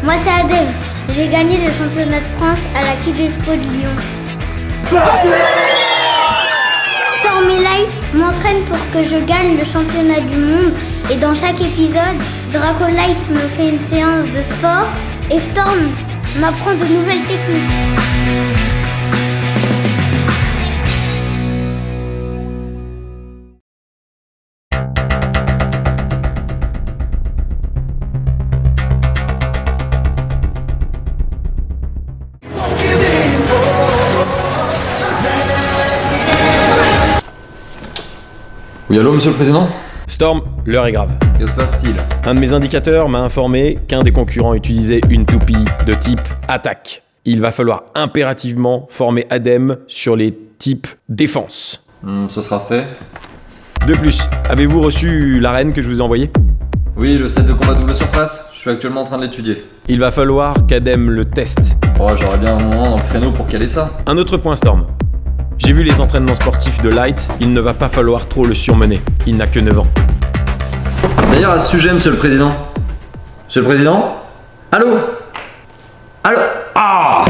Moi c'est Adem, j'ai gagné le championnat de France à la Kids Expo de Lyon. Storm et Light m'entraînent pour que je gagne le championnat du monde et dans chaque épisode, Draco Light me fait une séance de sport et Storm m'apprend de nouvelles techniques. Oui, allô, monsieur le président? Storm, l'heure est grave. Que se passe-t-il? Un de mes indicateurs m'a informé qu'un des concurrents utilisait une toupie de type attaque. Il va falloir impérativement former Adem sur les types défense. Ce sera fait. De plus, avez-vous reçu l'arène que je vous ai envoyée? Oui, le set de combat double surface, je suis actuellement en train de l'étudier. Il va falloir qu'Adem le teste. Oh, j'aurais bien un moment dans le créneau pour caler ça. Un autre point, Storm. J'ai vu les entraînements sportifs de Light, il ne va pas falloir trop le surmener. Il n'a que 9 ans. D'ailleurs, à ce sujet, monsieur le président. Monsieur le président? Allô? Allô? Ah!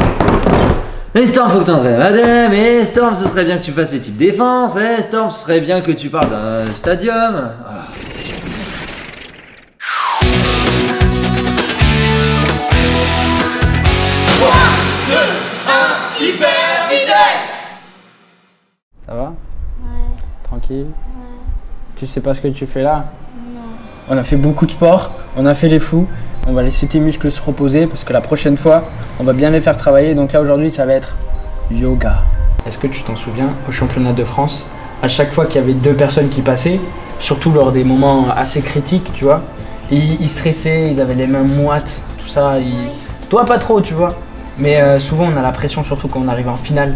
Mais Storm, faut que tu entraînes Adem. Mais Storm, ce serait bien que tu fasses les types défense. Storm, ce serait bien que tu parles d'un stadium. Ah. 3, 2, 1, hyper vitesse! Ça va? Ouais, Tranquille? ouais. Tu sais pas ce que tu fais là? Non. On a fait beaucoup de sport, on a fait les fous. On va laisser tes muscles se reposer parce que la prochaine fois, on va bien les faire travailler. Donc là aujourd'hui, ça va être yoga. Est-ce que tu t'en souviens, au championnat de France, à chaque fois qu'il y avait 2 personnes qui passaient, surtout lors des moments assez critiques, tu vois, ils stressaient, ils avaient les mains moites, tout ça. Toi, pas trop, tu vois. Mais souvent, on a la pression, surtout quand on arrive en finale.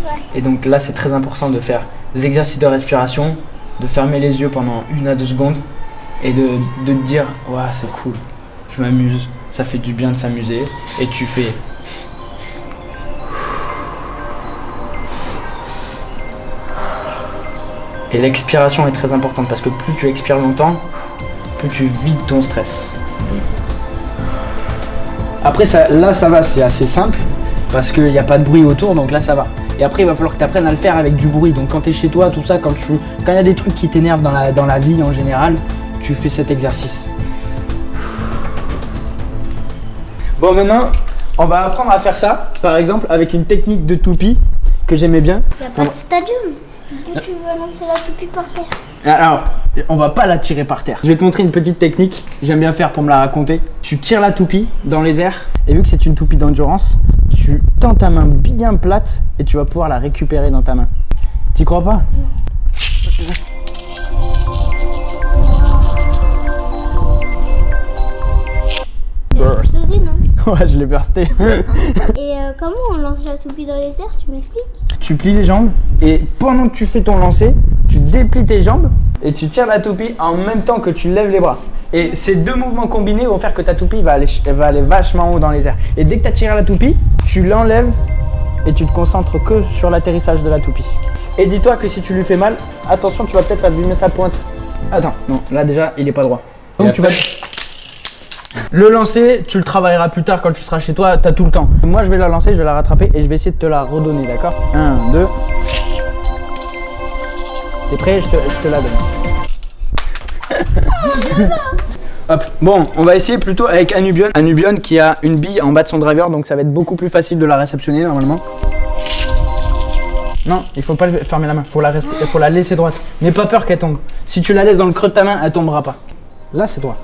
Ouais. Et donc là, c'est très important de faire des exercices de respiration, de fermer les yeux pendant 1 à 2 secondes et de te dire « Ouais, c'est cool, je m'amuse, ça fait du bien de s'amuser. » Et tu fais... Et l'expiration est très importante parce que plus tu expires longtemps, plus tu vides ton stress. Après, là, ça va, c'est assez simple parce qu'il n'y a pas de bruit autour, donc là, ça va. Et après, il va falloir que tu apprennes à le faire avec du bruit. Donc quand tu es chez toi, tout ça, quand il y a des trucs qui t'énervent dans la vie en général, tu fais cet exercice. Bon, maintenant, on va apprendre à faire ça, par exemple, avec une technique de toupie que j'aimais bien. Y a pas de stadium. D'où tu veux lancer la toupie par terre? Alors, on va pas la tirer par terre. Je vais te montrer une petite technique, j'aime bien faire pour me la raconter. Tu tires la toupie dans les airs, et vu que c'est une toupie d'endurance, tu tends ta main bien plate et tu vas pouvoir la récupérer dans ta main. T'y crois pas? Burst. Non. Ouais, je l'ai bursté. Et comment on lance la toupie dans les airs, tu m'expliques? Tu plies les jambes et pendant que tu fais ton lancer, tu déplies tes jambes et tu tires la toupie en même temps que tu lèves les bras. Et ces 2 mouvements combinés vont faire que ta toupie va aller vachement haut dans les airs. Et dès que tu as tiré la toupie, tu l'enlèves et tu te concentres que sur l'atterrissage de la toupie. Et dis-toi que si tu lui fais mal, attention, tu vas peut-être abîmer sa pointe. Attends, non, là déjà, il est pas droit. Donc tu vas... Le lancer, tu le travailleras plus tard quand tu seras chez toi, t'as tout le temps. Moi, je vais la lancer, je vais la rattraper et je vais essayer de te la redonner, d'accord? 1, 2. T'es prêt? Je te la donne. Hop. Bon, on va essayer plutôt avec Anubion. Anubion qui a une bille en bas de son driver, donc ça va être beaucoup plus facile de la réceptionner normalement. Non, il faut pas fermer la main, faut la laisser droite. N'aie pas peur qu'elle tombe. Si tu la laisses dans le creux de ta main, elle tombera pas. Là, c'est droit.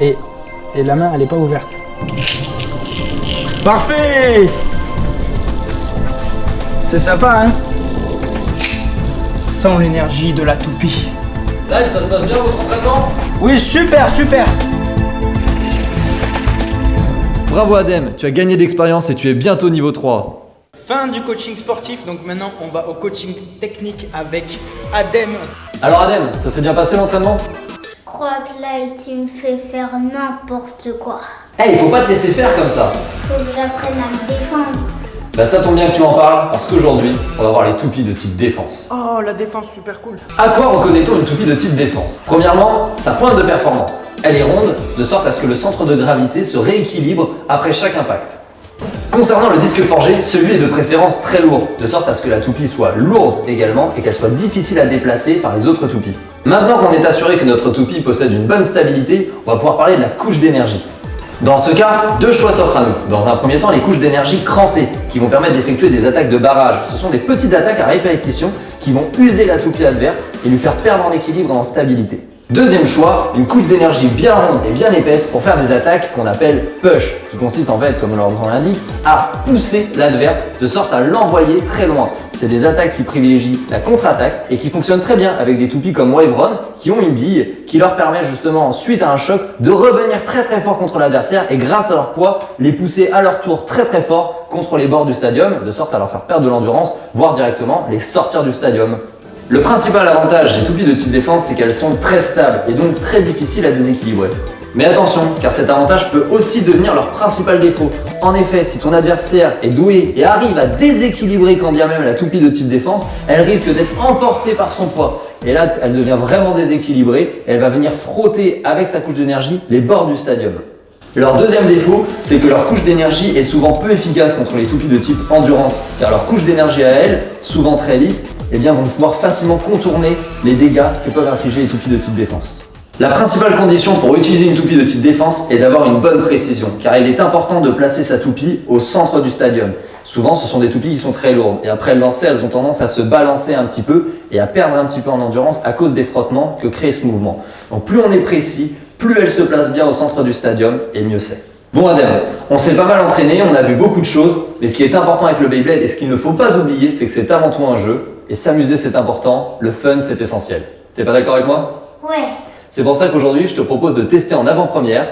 Et la main, elle est pas ouverte. Parfait! C'est sympa, hein? Sans l'énergie de la toupie. Là, ça se passe bien votre entraînement? Oui, super, super! Bravo Adem, tu as gagné de l'expérience et tu es bientôt niveau 3. Fin du coaching sportif, donc maintenant on va au coaching technique avec Adem. Alors Adem, ça s'est bien passé l'entraînement? Je crois que Light, il me fait faire n'importe quoi. Il faut pas te laisser faire comme ça. Faut que j'apprenne à me défendre. Bah ça tombe bien que tu en parles, parce qu'aujourd'hui, on va voir les toupies de type défense. Oh, la défense, super cool. À quoi reconnaît-on une toupie de type défense? Premièrement, sa pointe de performance. Elle est ronde, de sorte à ce que le centre de gravité se rééquilibre après chaque impact. Concernant le disque forgé, celui est de préférence très lourd, de sorte à ce que la toupie soit lourde également et qu'elle soit difficile à déplacer par les autres toupies. Maintenant qu'on est assuré que notre toupie possède une bonne stabilité, on va pouvoir parler de la couche d'énergie. Dans ce cas, deux choix s'offrent à nous. Dans un premier temps, les couches d'énergie crantées, qui vont permettre d'effectuer des attaques de barrage. Ce sont des petites attaques à répétition qui vont user la toupie adverse et lui faire perdre en équilibre et en stabilité. Deuxième choix, une couche d'énergie bien ronde et bien épaisse pour faire des attaques qu'on appelle push, qui consiste en fait, comme leur nom l'indique, à pousser l'adverse de sorte à l'envoyer très loin. C'est des attaques qui privilégient la contre-attaque et qui fonctionnent très bien avec des toupies comme Waveron qui ont une bille qui leur permet justement, suite à un choc, de revenir très fort contre l'adversaire et grâce à leur poids, les pousser à leur tour très fort contre les bords du stadium, de sorte à leur faire perdre de l'endurance, voire directement les sortir du stadium. Le principal avantage des toupies de type défense, c'est qu'elles sont très stables et donc très difficiles à déséquilibrer. Mais attention, car cet avantage peut aussi devenir leur principal défaut. En effet, si ton adversaire est doué et arrive à déséquilibrer quand bien même la toupie de type défense, elle risque d'être emportée par son poids. Et là, elle devient vraiment déséquilibrée et elle va venir frotter avec sa couche d'énergie les bords du stadium. Leur deuxième défaut, c'est que leur couche d'énergie est souvent peu efficace contre les toupies de type endurance, car leur couche d'énergie à elles, souvent très lisse, vont pouvoir facilement contourner les dégâts que peuvent infliger les toupies de type défense. La principale condition pour utiliser une toupie de type défense est d'avoir une bonne précision, car il est important de placer sa toupie au centre du stadium. Souvent, ce sont des toupies qui sont très lourdes, et après le lancer, elles ont tendance à se balancer un petit peu et à perdre un petit peu en endurance à cause des frottements que crée ce mouvement. Donc plus on est précis, plus elle se place bien au centre du stadium, et mieux c'est. Bon Adem, on s'est pas mal entraîné, on a vu beaucoup de choses, mais ce qui est important avec le Beyblade et ce qu'il ne faut pas oublier, c'est que c'est avant tout un jeu, et s'amuser c'est important, le fun c'est essentiel. T'es pas d'accord avec moi? Ouais. C'est pour ça qu'aujourd'hui je te propose de tester en avant-première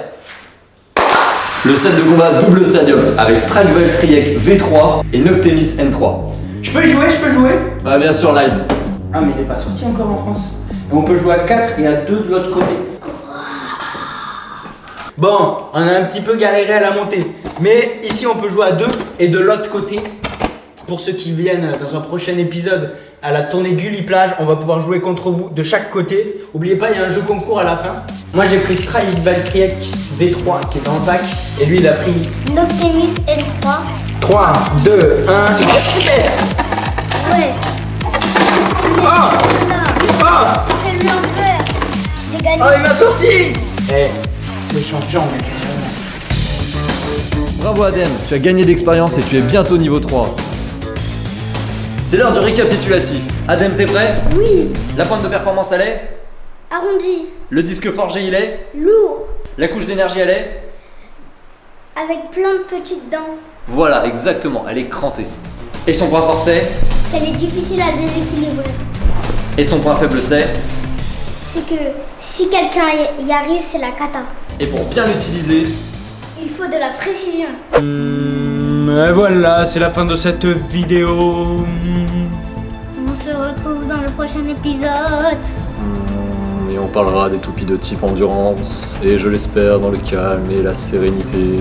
le set de combat double stadium avec Strikevel Triec V3 et Noctemis N3. Je peux jouer? Bah bien sûr Light. Ah, mais il est pas sorti encore en France. Et on peut jouer à 4 et à 2 de l'autre côté. Bon, on a un petit peu galéré à la montée. Mais ici, on peut jouer à 2 et de l'autre côté. Pour ceux qui viennent dans un prochain épisode à la tournée Gulli Plage, on va pouvoir jouer contre vous de chaque côté. N'oubliez pas, il y a un jeu concours à la fin. Moi, j'ai pris Strikevel Triec V3 qui est dans le pack. Et lui, il a pris Noctemis N3. 3, 2, 1. Yes. Ouais. Oh, Voilà. Fais-lui en peur. J'ai gagné. oh, il m'a sorti. Eh, c'est champion, mec. Bravo Adem, tu as gagné d'expérience et tu es bientôt niveau 3. C'est l'heure du récapitulatif. Adem, t'es prêt? Oui. La pointe de performance elle est? Arrondi. Le disque forgé il est? Lourd. La couche d'énergie elle est? Avec plein de petites dents. Voilà, exactement, elle est crantée. Et son point fort c'est? Qu'elle est difficile à déséquilibrer. Et son point faible c'est? C'est que si quelqu'un y arrive, c'est la cata. Et pour bien l'utiliser, Il faut de la précision. Et voilà, c'est la fin de cette vidéo. On se retrouve dans le prochain épisode. et on parlera des toupies de type endurance, et je l'espère dans le calme et la sérénité.